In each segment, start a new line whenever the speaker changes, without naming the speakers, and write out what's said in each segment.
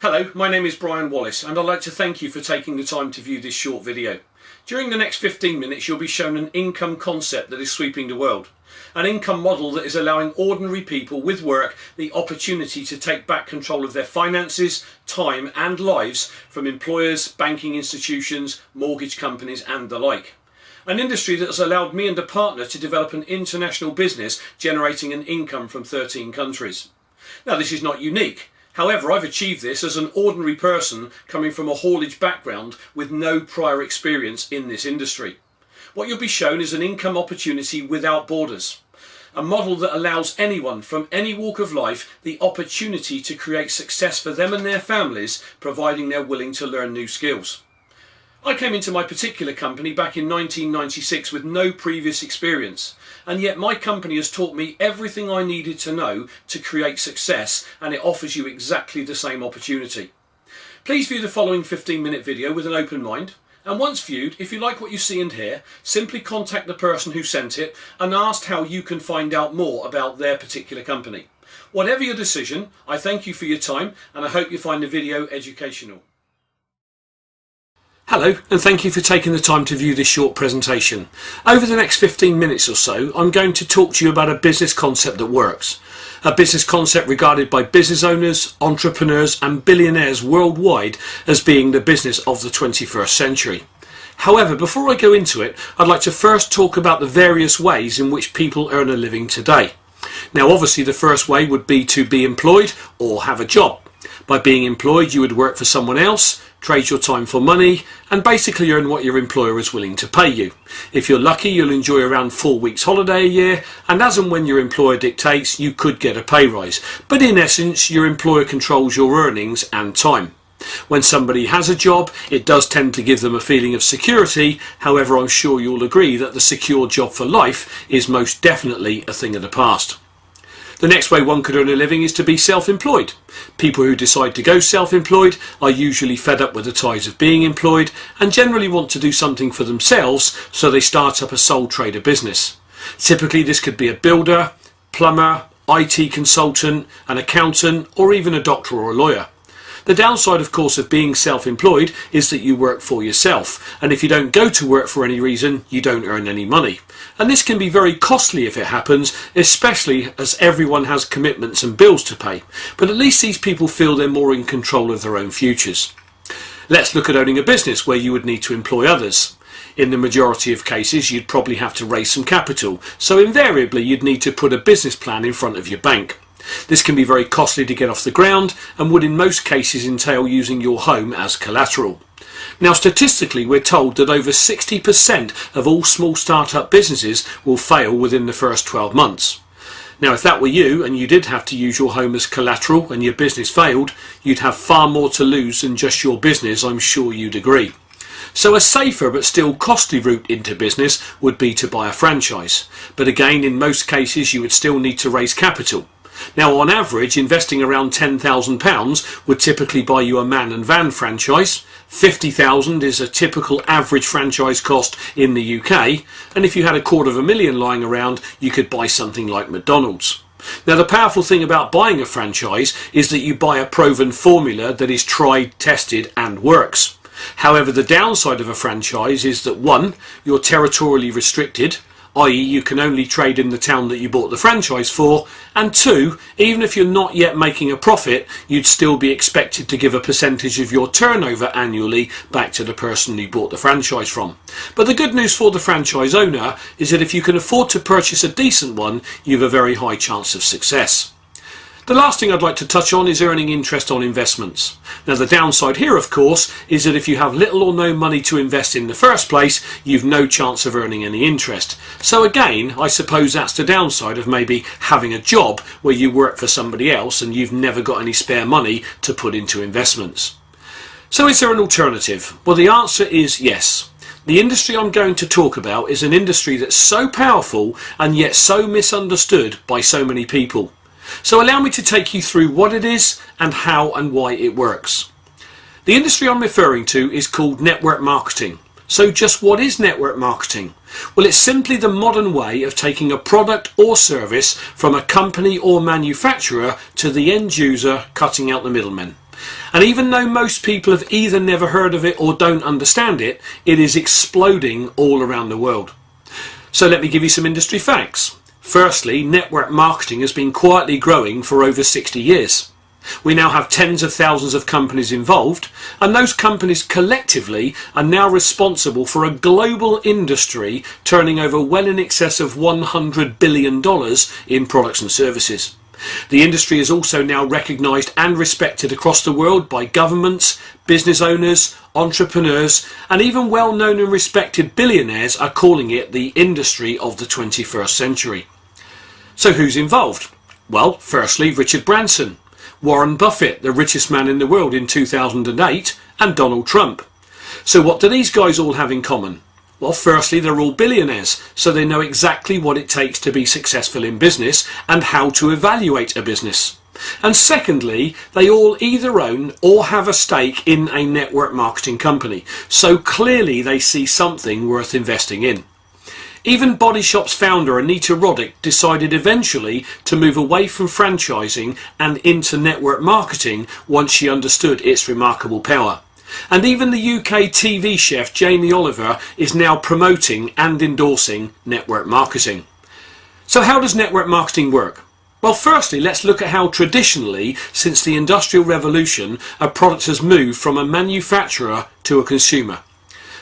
Hello, my name is Brain Wallace and I'd like to thank you for taking the time to view this short video. During the next 15 minutes you'll be shown an income concept that is sweeping the world. An income model that is allowing ordinary people with work the opportunity to take back control of their finances, time and lives from employers, banking institutions, mortgage companies and the like. An industry that has allowed me and a partner to develop an international business generating an income from 13 countries. Now this is not unique. However, I've achieved this as an ordinary person coming from a haulage background with no prior experience in this industry. What you'll be shown is an income opportunity without borders. A model that allows anyone from any walk of life the opportunity to create success for them and their families, providing they're willing to learn new skills. I came into my particular company back in 1996 with no previous experience, and yet my company has taught me everything I needed to know to create success, and it offers you exactly the same opportunity. Please view the following 15-minute video with an open mind, and once viewed, if you like what you see and hear, simply contact the person who sent it and ask how you can find out more about their particular company. Whatever your decision, I thank you for your time and I hope you find the video educational. Hello, and thank you for taking the time to view this short presentation. Over the next 15 minutes or so, I'm going to talk to you about a business concept that works. A business concept regarded by business owners, entrepreneurs and billionaires worldwide as being the business of the 21st century. However, before I go into it, I'd like to first talk about the various ways in which people earn a living today. Now obviously the first way would be to be employed or have a job. By being employed you would work for someone else, trade your time for money and basically earn what your employer is willing to pay you. If you're lucky you'll enjoy around 4 weeks holiday a year, and as and when your employer dictates you could get a pay rise, but in essence your employer controls your earnings and time. When somebody has a job it does tend to give them a feeling of security. However, I'm sure you'll agree that the secure job for life is most definitely a thing of the past. The next way one could earn a living is to be self-employed. People who decide to go self-employed are usually fed up with the ties of being employed and generally want to do something for themselves, so they start up a sole trader business. Typically this could be a builder, plumber, IT consultant, an accountant or even a doctor or a lawyer. The downside of course of being self-employed is that you work for yourself, and if you don't go to work for any reason you don't earn any money. And this can be very costly if it happens, especially as everyone has commitments and bills to pay, but at least these people feel they're more in control of their own futures. Let's look at owning a business where you would need to employ others. In the majority of cases you'd probably have to raise some capital, so invariably you'd need to put a business plan in front of your bank. This can be very costly to get off the ground and would in most cases entail using your home as collateral. Now statistically we're told that over 60% of all small start-up businesses will fail within the first 12 months. Now if that were you and you did have to use your home as collateral and your business failed, you'd have far more to lose than just your business, I'm sure you'd agree. So a safer but still costly route into business would be to buy a franchise, but again in most cases you would still need to raise capital. Now on average investing around £10,000 would typically buy you a man and van franchise. £50,000 is a typical average franchise cost in the UK, and if you had £250,000 lying around you could buy something like McDonald's. Now the powerful thing about buying a franchise is that you buy a proven formula that is tried, tested and works. However, the downside of a franchise is that 1, you're territorially restricted, i.e. you can only trade in the town that you bought the franchise for, and 2, even if you're not yet making a profit, you'd still be expected to give a percentage of your turnover annually back to the person you bought the franchise from. But the good news for the franchise owner is that if you can afford to purchase a decent one, you have a very high chance of success. The last thing I'd like to touch on is earning interest on investments. Now the downside here of course is that if you have little or no money to invest in the first place, you've no chance of earning any interest. So again, I suppose that's the downside of maybe having a job where you work for somebody else and you've never got any spare money to put into investments. So is there an alternative? Well, the answer is yes. The industry I'm going to talk about is an industry that's so powerful and yet so misunderstood by so many people. So allow me to take you through what it is and how and why it works. The industry I'm referring to is called network marketing. So just what is network marketing? Well, it's simply the modern way of taking a product or service from a company or manufacturer to the end user, cutting out the middlemen. And even though most people have either never heard of it or don't understand it, it is exploding all around the world. So let me give you some industry facts. Firstly, network marketing has been quietly growing for over 60 years. We now have tens of thousands of companies involved, and those companies collectively are now responsible for a global industry turning over well in excess of $100 billion in products and services. The industry is also now recognised and respected across the world by governments, business owners, entrepreneurs, and even well-known and respected billionaires are calling it the industry of the 21st century. So who's involved? Well, firstly, Richard Branson, Warren Buffett, the richest man in the world in 2008, and Donald Trump. So what do these guys all have in common? Well, firstly, they're all billionaires, so they know exactly what it takes to be successful in business and how to evaluate a business. And secondly, they all either own or have a stake in a network marketing company, so clearly they see something worth investing in. Even Body Shop's founder Anita Roddick decided eventually to move away from franchising and into network marketing once she understood its remarkable power. And even the UK TV chef Jamie Oliver is now promoting and endorsing network marketing. So how does network marketing work? Well, firstly, let's look at how traditionally, since the Industrial Revolution, a product has moved from a manufacturer to a consumer.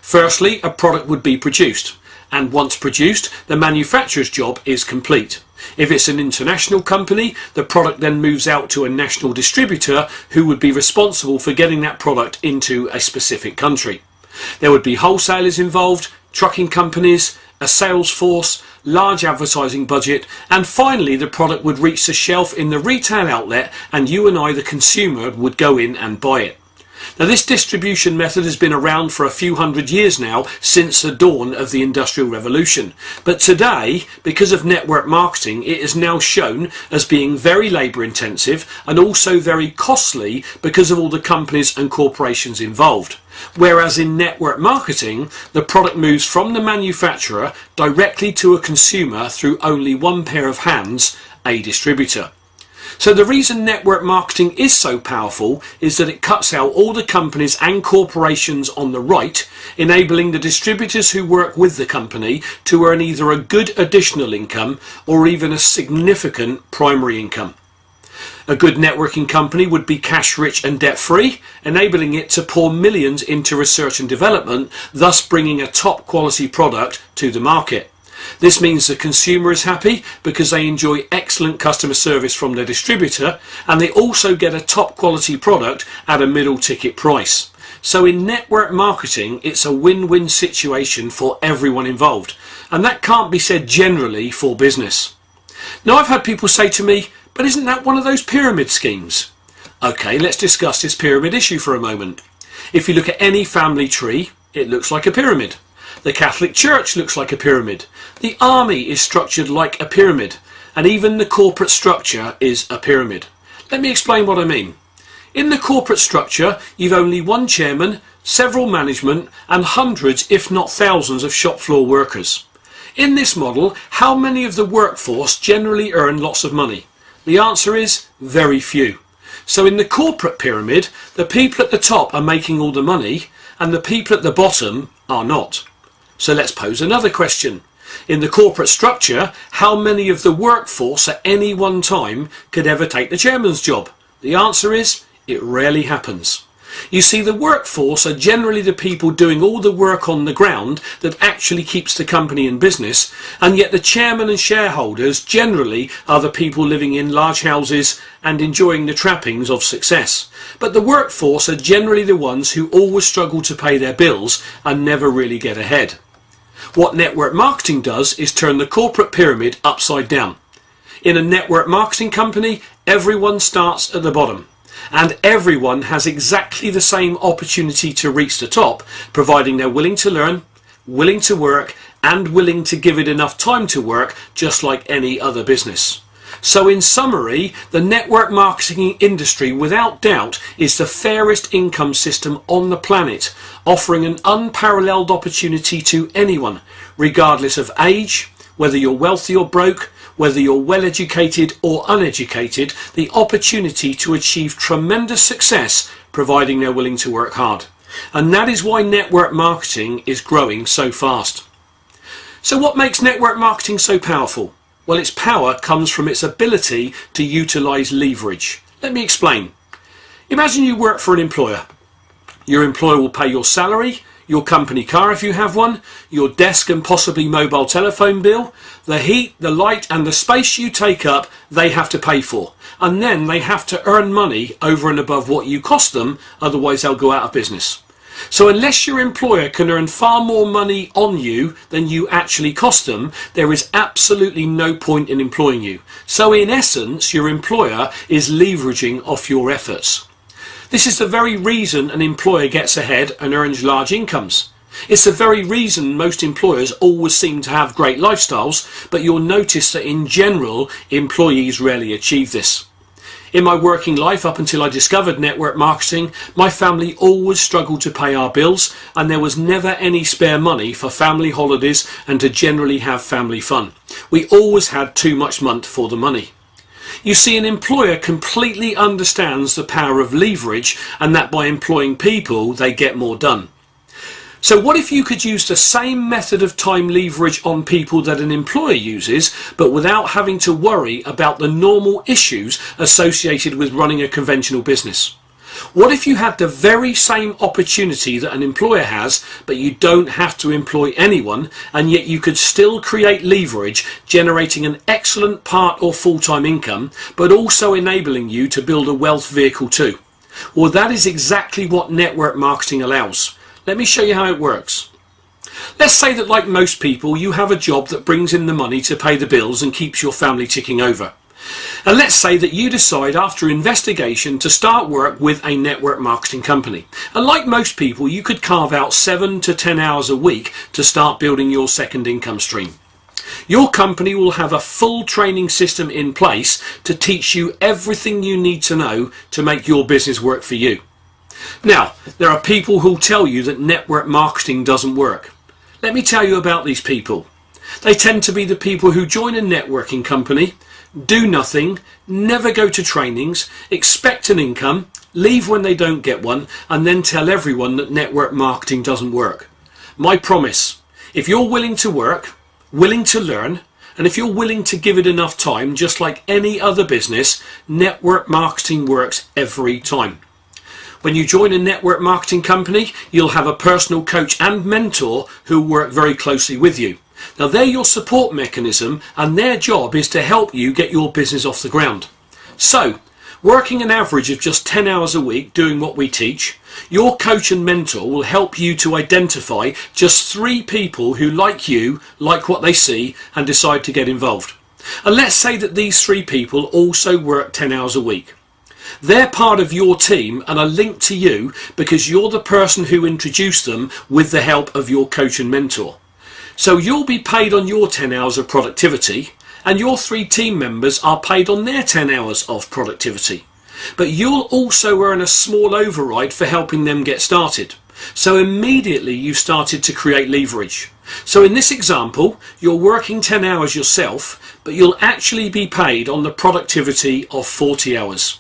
Firstly, a product would be produced. And once produced, the manufacturer's job is complete. If it's an international company, the product then moves out to a national distributor who would be responsible for getting that product into a specific country. There would be wholesalers involved, trucking companies, a sales force, large advertising budget, and finally the product would reach the shelf in the retail outlet and you and I, the consumer, would go in and buy it. Now, this distribution method has been around for a few hundred years now, since the dawn of the Industrial Revolution. But today, because of network marketing, it is now shown as being very labour intensive and also very costly because of all the companies and corporations involved. Whereas in network marketing, the product moves from the manufacturer directly to a consumer through only one pair of hands, a distributor. So the reason network marketing is so powerful is that it cuts out all the companies and corporations on the right, enabling the distributors who work with the company to earn either a good additional income or even a significant primary income. A good networking company would be cash rich and debt free, enabling it to pour millions into research and development, thus bringing a top quality product to the market. This means the consumer is happy because they enjoy excellent customer service from their distributor, and they also get a top quality product at a middle ticket price. So in network marketing, it's a win-win situation for everyone involved, and that can't be said generally for business. Now, I've had people say to me, but isn't that one of those pyramid schemes? Okay, let's discuss this pyramid issue for a moment. If you look at any family tree, it looks like a pyramid. The Catholic Church looks like a pyramid. The army is structured like a pyramid. And even the corporate structure is a pyramid. Let me explain what I mean. In the corporate structure, you've only one chairman, several management, and hundreds, if not thousands, of shop floor workers. In this model, how many of the workforce generally earn lots of money? The answer is very few. So in the corporate pyramid, the people at the top are making all the money, and the people at the bottom are not. So let's pose another question. In the corporate structure, how many of the workforce at any one time could ever take the chairman's job? The answer is, it rarely happens. You see, the workforce are generally the people doing all the work on the ground that actually keeps the company in business, and yet the chairman and shareholders generally are the people living in large houses and enjoying the trappings of success. But the workforce are generally the ones who always struggle to pay their bills and never really get ahead. What network marketing does is turn the corporate pyramid upside down. In a network marketing company, everyone starts at the bottom, and everyone has exactly the same opportunity to reach the top, providing they're willing to learn, willing to work, and willing to give it enough time to work, just like any other business. So in summary, the network marketing industry without doubt is the fairest income system on the planet, offering an unparalleled opportunity to anyone, regardless of age, whether you're wealthy or broke, whether you're well educated or uneducated, the opportunity to achieve tremendous success providing they're willing to work hard. And that is why network marketing is growing so fast. So what makes network marketing so powerful? Well, its power comes from its ability to utilize leverage. Let me explain. Imagine you work for an employer. Your employer will pay your salary, your company car if you have one, your desk and possibly mobile telephone bill, the heat, the light and the space you take up, they have to pay for. And then they have to earn money over and above what you cost them, otherwise they'll go out of business. So unless your employer can earn far more money on you than you actually cost them, there is absolutely no point in employing you. So in essence, your employer is leveraging off your efforts. This is the very reason an employer gets ahead and earns large incomes. It's the very reason most employers always seem to have great lifestyles, but you'll notice that in general, employees rarely achieve this. In my working life, up until I discovered network marketing, my family always struggled to pay our bills, and there was never any spare money for family holidays and to generally have family fun. We always had too much money for the money. You see, an employer completely understands the power of leverage, and that by employing people, they get more done. So what if you could use the same method of time leverage on people that an employer uses, but without having to worry about the normal issues associated with running a conventional business? What if you had the very same opportunity that an employer has, but you don't have to employ anyone, and yet you could still create leverage, generating an excellent part or full-time income, but also enabling you to build a wealth vehicle too? Well, that is exactly what network marketing allows. Let me show you how it works. Let's say that, like most people, you have a job that brings in the money to pay the bills and keeps your family ticking over. And let's say that you decide after investigation to start work with a network marketing company. And like most people, you could carve out 7 to 10 hours a week to start building your second income stream. Your company will have a full training system in place to teach you everything you need to know to make your business work for you. Now, there are people who tell you that network marketing doesn't work. Let me tell you about these people. They tend to be the people who join a networking company, do nothing, never go to trainings, expect an income, leave when they don't get one, and then tell everyone that network marketing doesn't work. My promise, if you're willing to work, willing to learn, and if you're willing to give it enough time, just like any other business, network marketing works every time. When you join a network marketing company, you'll have a personal coach and mentor who work very closely with you. Now, they're your support mechanism, and their job is to help you get your business off the ground. So, working an average of just 10 hours a week doing what we teach, your coach and mentor will help you to identify just 3 people who like you, like what they see, and decide to get involved. And let's say that these 3 people also work 10 hours a week. They're part of your team and are linked to you because you're the person who introduced them with the help of your coach and mentor. So you'll be paid on your 10 hours of productivity, and your 3 team members are paid on their 10 hours of productivity. But you'll also earn a small override for helping them get started. So immediately you started to create leverage. So in this example, you're working 10 hours yourself, but you'll actually be paid on the productivity of 40 hours.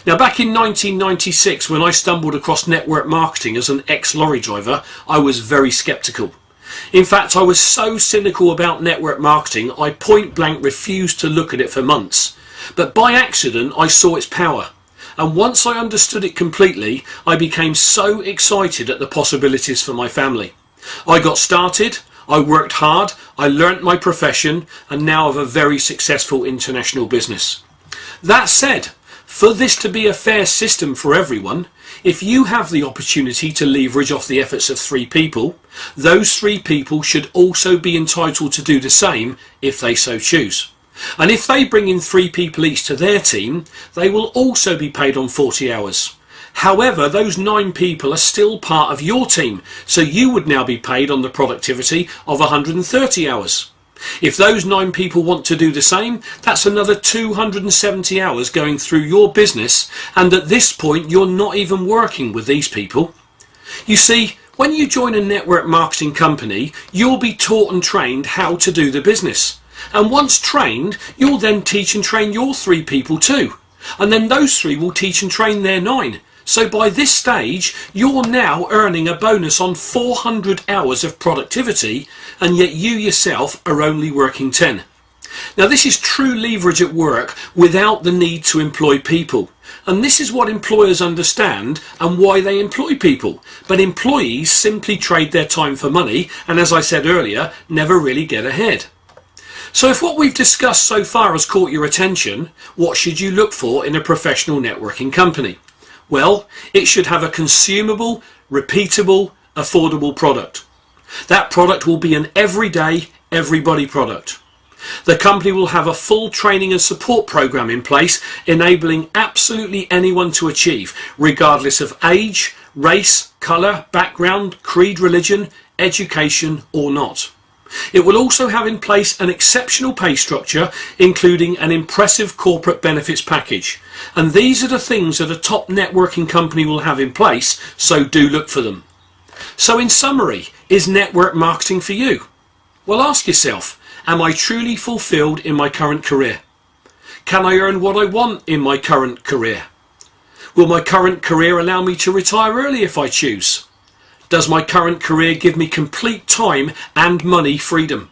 Now, back in 1996, when I stumbled across network marketing as an ex-lorry driver, I was very skeptical. In fact, I was so cynical about network marketing, I point blank refused to look at it for months. But by accident, I saw its power. And once I understood it completely, I became so excited at the possibilities for my family. I got started, I worked hard, I learnt my profession, and now have a very successful international business. That said, for this to be a fair system for everyone, if you have the opportunity to leverage off the efforts of 3 people, those 3 people should also be entitled to do the same if they so choose. And if they bring in 3 people each to their team, they will also be paid on 40 hours. However, those 9 people are still part of your team, so you would now be paid on the productivity of 130 hours. If those 9 people want to do the same, that's another 270 hours going through your business, and at this point you're not even working with these people. You see, when you join a network marketing company, you'll be taught and trained how to do the business. And once trained, you'll then teach and train your 3 people too. And then those 3 will teach and train their 9. So by this stage, you're now earning a bonus on 400 hours of productivity, and yet you yourself are only working 10. Now this is true leverage at work without the need to employ people. And this is what employers understand and why they employ people. But employees simply trade their time for money, and as I said earlier, never really get ahead. So if what we've discussed so far has caught your attention, what should you look for in a professional networking company? Well, it should have a consumable, repeatable, affordable product. That product will be an everyday, everybody product. The company will have a full training and support program in place, enabling absolutely anyone to achieve, regardless of age, race, colour, background, creed, religion, education or not. It will also have in place an exceptional pay structure, including an impressive corporate benefits package. And these are the things that a top networking company will have in place, so do look for them. So in summary, is network marketing for you? Well, ask yourself, am I truly fulfilled in my current career? Can I earn what I want in my current career? Will my current career allow me to retire early if I choose? Does my current career give me complete time and money freedom?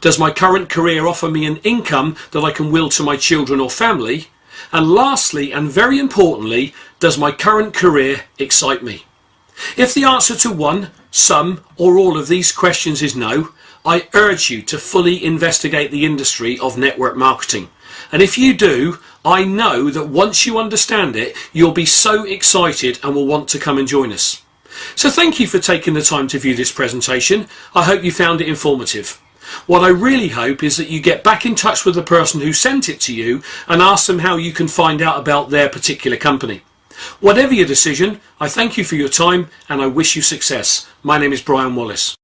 Does my current career offer me an income that I can will to my children or family? And lastly, and very importantly, does my current career excite me? If the answer to one, some, or all of these questions is no, I urge you to fully investigate the industry of network marketing. And if you do, I know that once you understand it, you'll be so excited and will want to come and join us. So thank you for taking the time to view this presentation. I hope you found it informative. What I really hope is that you get back in touch with the person who sent it to you and ask them how you can find out about their particular company. Whatever your decision, I thank you for your time and I wish you success. My name is Brain Wallace.